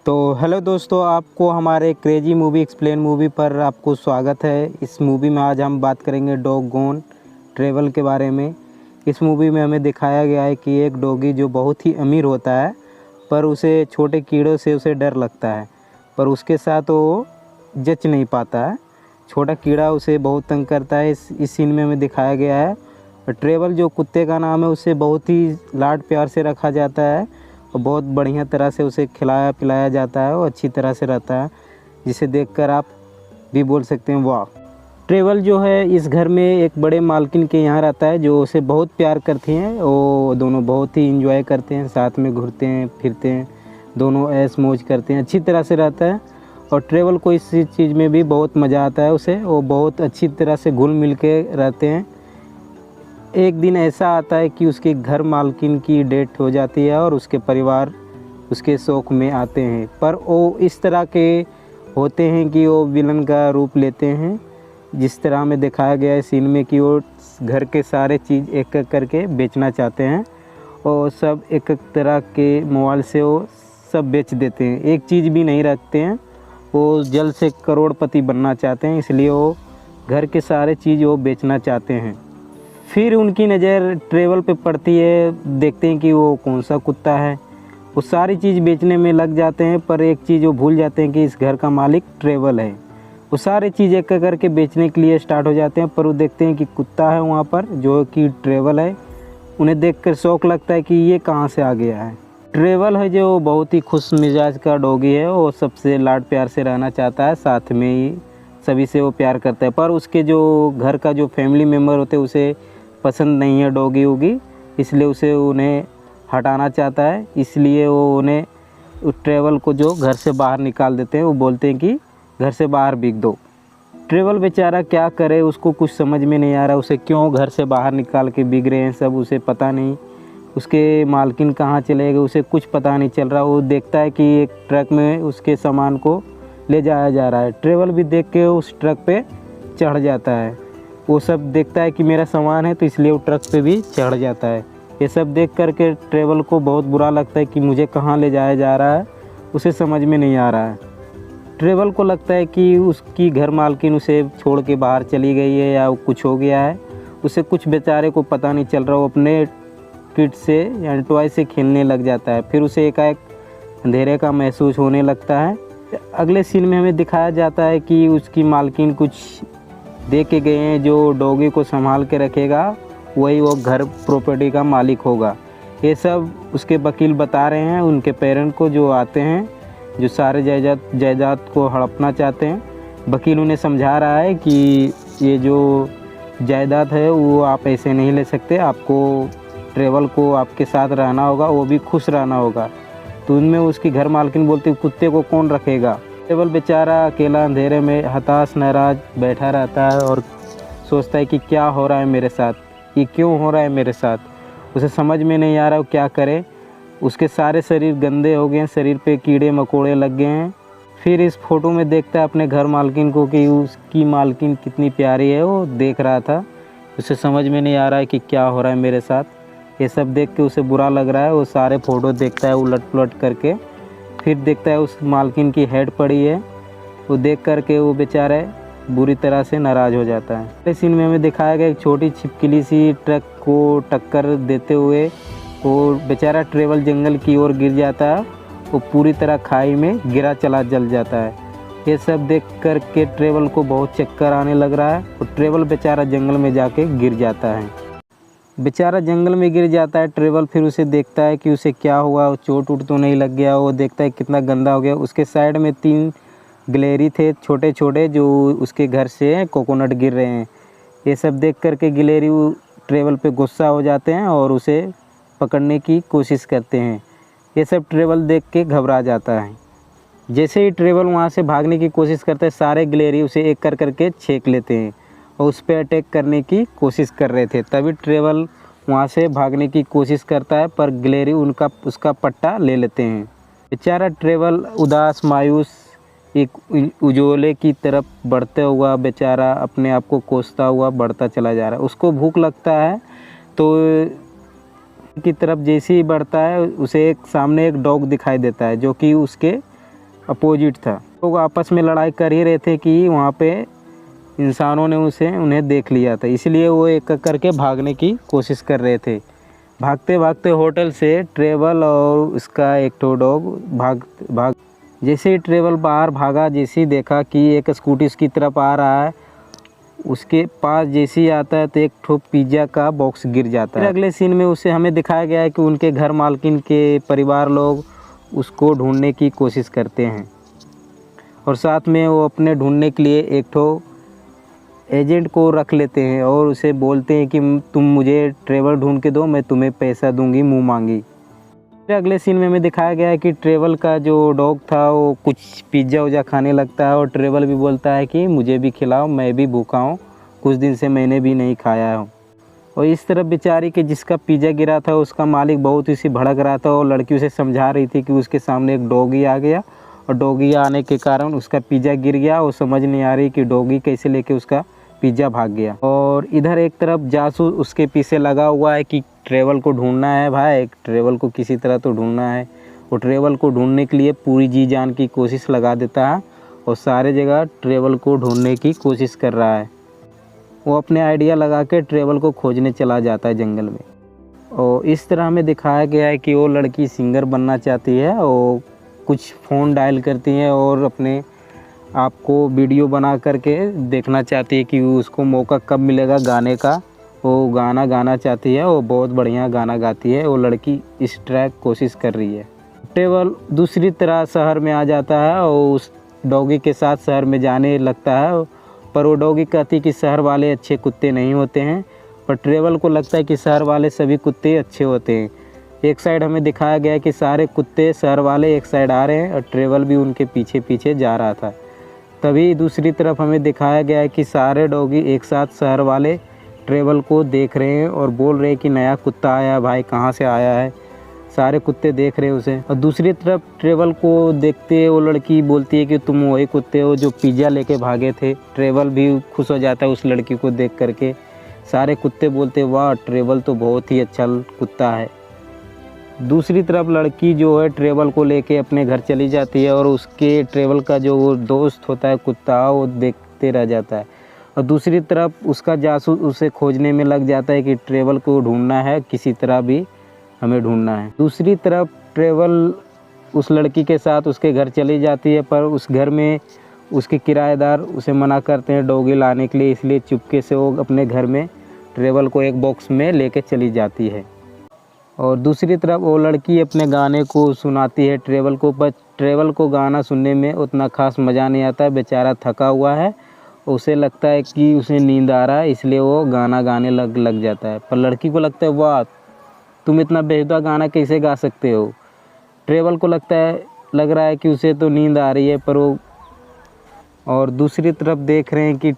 तो हेलो दोस्तों, आपको हमारे क्रेजी मूवी एक्सप्लेन मूवी पर आपको स्वागत है। इस मूवी में आज हम बात करेंगे डॉग गोन ट्रेवल के बारे में। इस मूवी में हमें दिखाया गया है कि एक डॉगी जो बहुत ही अमीर होता है, पर उसे छोटे कीड़ों से उसे डर लगता है, पर उसके साथ वो जच नहीं पाता है। छोटा कीड़ा उसे बहुत तंग करता है। इस सीन में हमें दिखाया गया है। ट्रेवल जो कुत्ते का नाम है, उसे बहुत ही लाड प्यार से रखा जाता है और बहुत बढ़िया तरह से उसे खिलाया पिलाया जाता है और अच्छी तरह से रहता है, जिसे देखकर आप भी बोल सकते हैं वाह। ट्रेवल जो है इस घर में एक बड़े मालकिन के यहाँ रहता है, जो उसे बहुत प्यार करती हैं। वो दोनों बहुत ही इंजॉय करते हैं, साथ में घूमते हैं फिरते हैं, दोनों ऐश मौज करते हैं, अच्छी तरह से रहता है। और ट्रेवल को इस चीज़ में भी बहुत मज़ा आता है उसे, वो बहुत अच्छी तरह से घुल मिल के रहते हैं। एक दिन ऐसा आता है कि उसके घर मालकिन की डेथ हो जाती है और उसके परिवार उसके शोक में आते हैं, पर वो इस तरह के होते हैं कि वो विलन का रूप लेते हैं। जिस तरह में दिखाया गया है सीन में कि वो घर के सारे चीज़ एक एक करके बेचना चाहते हैं और सब एक एक तरह के मोबाइल से वो सब बेच देते हैं, एक चीज़ भी नहीं रखते हैं। वो जल्द से करोड़पति बनना चाहते हैं, इसलिए वो घर के सारे चीज़ वो बेचना चाहते हैं। फिर उनकी नज़र ट्रेवल पे पड़ती है, देखते हैं कि वो कौन सा कुत्ता है। वो सारी चीज़ बेचने में लग जाते हैं, पर एक चीज़ वो भूल जाते हैं कि इस घर का मालिक ट्रेवल है। वो सारी चीज़ एक एक करके बेचने के लिए स्टार्ट हो जाते हैं, पर वो देखते हैं कि कुत्ता है वहाँ पर जो कि ट्रेवल है। उन्हें देखकर शौक लगता है कि ये कहाँ से आ गया है। ट्रेवल है जो बहुत ही खुश मिजाज का डॉगी है, वो सबसे लाड प्यार से रहना चाहता है, साथ में ही सभी से वो प्यार करता है। पर उसके जो घर का जो फैमिली मेम्बर होते हैं उसे पसंद नहीं है डॉगी वोगी, इसलिए उसे उन्हें हटाना चाहता है। इसलिए वो उन्हें ट्रेवल को जो घर से बाहर निकाल देते हैं। वो बोलते हैं कि घर से बाहर बिक दो। ट्रेवल बेचारा क्या करे, उसको कुछ समझ में नहीं आ रहा उसे क्यों घर से बाहर निकाल के बिक रहे हैं सब, उसे पता नहीं। उसके मालकिन कहाँ चले गए उसे कुछ पता नहीं चल रहा। वो देखता है कि एक ट्रक में उसके सामान को ले जाया जा रहा है। ट्रेवल भी देख के उस ट्रक पे चढ़ जाता है। वो सब देखता है कि मेरा सामान है, तो इसलिए वो ट्रक पे भी चढ़ जाता है। ये सब देख करके ट्रेवल को बहुत बुरा लगता है कि मुझे कहाँ ले जाया जा रहा है, उसे समझ में नहीं आ रहा है। ट्रेवल को लगता है कि उसकी घर मालकिन उसे छोड़ के बाहर चली गई है या कुछ हो गया है। उसे कुछ बेचारे को पता नहीं चल रहा। वो अपने किट से या टॉय से खेलने लग जाता है। फिर उसे एकाएक अंधेरे का महसूस होने लगता है। अगले सीन में हमें दिखाया जाता है कि उसकी मालकिन कुछ दे के गए हैं, जो डॉगी को संभाल के रखेगा वही वो घर प्रॉपर्टी का मालिक होगा। ये सब उसके वकील बता रहे हैं उनके पेरेंट को, जो आते हैं जो सारे जायदाद को हड़पना चाहते हैं। वकील उन्हें समझा रहा है कि ये जो जायदाद है वो आप ऐसे नहीं ले सकते, आपको ट्रेवल को आपके साथ रहना होगा, वो भी खुश रहना होगा। तो उनमें उसकी घर मालकिन बोलती है कुत्ते को कौन रखेगा। ट्रेवल बेचारा अकेला अंधेरे में हताश नाराज बैठा रहता है और सोचता है कि क्या हो रहा है मेरे साथ, ये क्यों हो रहा है मेरे साथ। उसे समझ में नहीं आ रहा वो क्या करे। उसके सारे शरीर गंदे हो गए हैं, शरीर पे कीड़े मकोड़े लग गए हैं। फिर इस फोटो में देखता है अपने घर मालकिन को कि उसकी मालकिन कितनी प्यारी है, वो देख रहा था। उसे समझ में नहीं आ रहा है कि क्या हो रहा है मेरे साथ। ये सब देख के उसे बुरा लग रहा है। वो सारे फ़ोटो देखता है उलट पुलट करके। फिर देखता है उस मालकिन की हेड पड़ी है। वो देख करके वो बेचारा बुरी तरह से नाराज़ हो जाता है। इस सीन में हमें दिखाया गया एक छोटी छिपकली सी ट्रक को टक्कर देते हुए वो बेचारा ट्रेवल जंगल की ओर गिर जाता है। वो पूरी तरह खाई में गिरा चला जल जाता है। ये सब देख कर के ट्रेवल को बहुत चक्कर आने लग रहा है और ट्रेवल बेचारा जंगल में जाके गिर जाता है। बेचारा जंगल में गिर जाता है। ट्रेवल फिर उसे देखता है कि उसे क्या हुआ, चोट उट तो नहीं लग गया। वो देखता है कितना गंदा हो गया। उसके साइड में 3 गिलहरी थे छोटे छोटे, जो उसके घर से कोकोनट गिर रहे हैं। ये सब देख कर के गिलहरी ट्रेवल पे गुस्सा हो जाते हैं और उसे पकड़ने की कोशिश करते हैं। ये सब ट्रेवल देख के घबरा जाता है। जैसे ही ट्रेवल वहाँ से भागने की कोशिश करता है, सारे गिलहरी उसे एक कर करके छेक लेते हैं और उस पर अटैक करने की कोशिश कर रहे थे। तभी ट्रेवल वहाँ से भागने की कोशिश करता है, पर गिलहरी उसका पट्टा ले लेते हैं। बेचारा ट्रेवल उदास मायूस एक उजोले की तरफ बढ़ते हुआ बेचारा अपने आप को कोसता हुआ बढ़ता चला जा रहा है। उसको भूख लगता है, तो की तरफ जैसे ही बढ़ता है उसे एक सामने एक डॉग दिखाई देता है, जो कि उसके अपोजिट था। लोग तो आपस में लड़ाई कर ही रहे थे कि वहाँ पे इंसानों ने उन्हें देख लिया था, इसलिए वो एक एक करके भागने की कोशिश कर रहे थे। भागते भागते होटल से ट्रेवल और उसका एक ठो डॉग भाग जैसे ही ट्रेवल बाहर भागा, जैसे ही देखा कि एक स्कूटी उसकी तरफ आ रहा है, उसके पास जैसे ही आता है तो एक ठो पिज़्ज़ा का बॉक्स गिर जाता है। अगले सीन में उसे हमें दिखाया गया है कि उनके घर मालकिन के परिवार लोग उसको ढूंढने की कोशिश करते हैं और साथ में वो अपने ढूंढने के लिए एक ठो एजेंट को रख लेते हैं और उसे बोलते हैं कि तुम मुझे ट्रेवल ढूंढ के दो, मैं तुम्हें पैसा दूंगी मुँह मांगी। फिर अगले सीन में हमें दिखाया गया है कि ट्रेवल का जो डॉग था वो कुछ पिज़्ज़ा उज़्ज़ा खाने लगता है और ट्रेवल भी बोलता है कि मुझे भी खिलाओ, मैं भी भूखा हूँ, कुछ दिन से मैंने भी नहीं खाया हूँ। और इस तरफ बेचारी के जिसका पिज़्ज़ा गिरा था उसका मालिक बहुत ही भड़क रहा था और लड़की उसे समझा रही थी कि उसके सामने एक डॉगी आ गया और डॉगी आने के कारण उसका पिज़्ज़ा गिर गया और समझ नहीं आ रही कि डॉगी कैसे लेके उसका पिज़्ज़ा भाग गया। और इधर एक तरफ जासूस उसके पीछे लगा हुआ है कि ट्रेवल को ढूंढना है भाई, ट्रेवल को किसी तरह तो ढूंढना है। वो ट्रेवल को ढूंढने के लिए पूरी जी जान की कोशिश लगा देता है और सारे जगह ट्रेवल को ढूंढने की कोशिश कर रहा है। वो अपने आइडिया लगा के ट्रेवल को खोजने चला जाता है जंगल में। और इस तरह हमें दिखाया गया है कि वो लड़की सिंगर बनना चाहती है और कुछ फ़ोन डायल करती है और अपने आपको वीडियो बना करके देखना चाहती है कि उसको मौका कब मिलेगा गाने का। वो गाना गाना चाहती है, वो बहुत बढ़िया गाना गाती है। वो लड़की इस ट्रैक कोशिश कर रही है। ट्रेवल दूसरी तरह शहर में आ जाता है और उस डॉगी के साथ शहर में जाने लगता है, पर वो डॉगी कहती है कि शहर वाले अच्छे कुत्ते नहीं होते हैं, पर ट्रेवल को लगता है कि शहर वाले सभी कुत्ते अच्छे होते हैं। एक साइड हमें दिखाया गया है कि सारे कुत्ते शहर वाले एक साइड आ रहे हैं और ट्रेवल भी उनके पीछे पीछे जा रहा था। तभी दूसरी तरफ हमें दिखाया गया है कि सारे डॉगी एक साथ शहर वाले ट्रेवल को देख रहे हैं और बोल रहे हैं कि नया कुत्ता आया भाई, कहाँ से आया है। सारे कुत्ते देख रहे हैं उसे। और दूसरी तरफ ट्रेवल को देखते वो लड़की बोलती है कि तुम वही कुत्ते हो जो पिज़्ज़ा लेके भागे थे। ट्रेवल भी खुश हो जाता है उस लड़की को देख करके। सारे कुत्ते बोलते वाह, ट्रेवल तो बहुत ही अच्छा कुत्ता है। दूसरी तरफ लड़की जो है ट्रेवल को लेके अपने घर चली जाती है और उसके ट्रेवल का जो दोस्त होता है कुत्ता, वो देखते रह जाता है। और दूसरी तरफ उसका जासूस उसे खोजने में लग जाता है कि ट्रेवल को ढूंढना है, किसी तरह भी हमें ढूंढना है। दूसरी तरफ ट्रेवल उस लड़की के साथ उसके घर चली जाती है, पर उस घर में उसके किराएदार उसे मना करते हैं डॉगी लाने के लिए, इसलिए चुपके से वो अपने घर में ट्रेवल को एक बॉक्स में लेके चली जाती है। और दूसरी तरफ वो लड़की अपने गाने को सुनाती है ट्रेवल को, पर ट्रेवल को गाना सुनने में उतना खास मज़ा नहीं आता है। बेचारा थका हुआ है, उसे लगता है कि उसे नींद आ रहा है, इसलिए वो गाना गाने लग जाता है। पर लड़की को लगता है वाह, तुम इतना बेहुदा गाना कैसे गा सकते हो। ट्रेवल को लग रहा है कि उसे तो नींद आ रही है, पर वो और दूसरी तरफ देख रहे हैं कि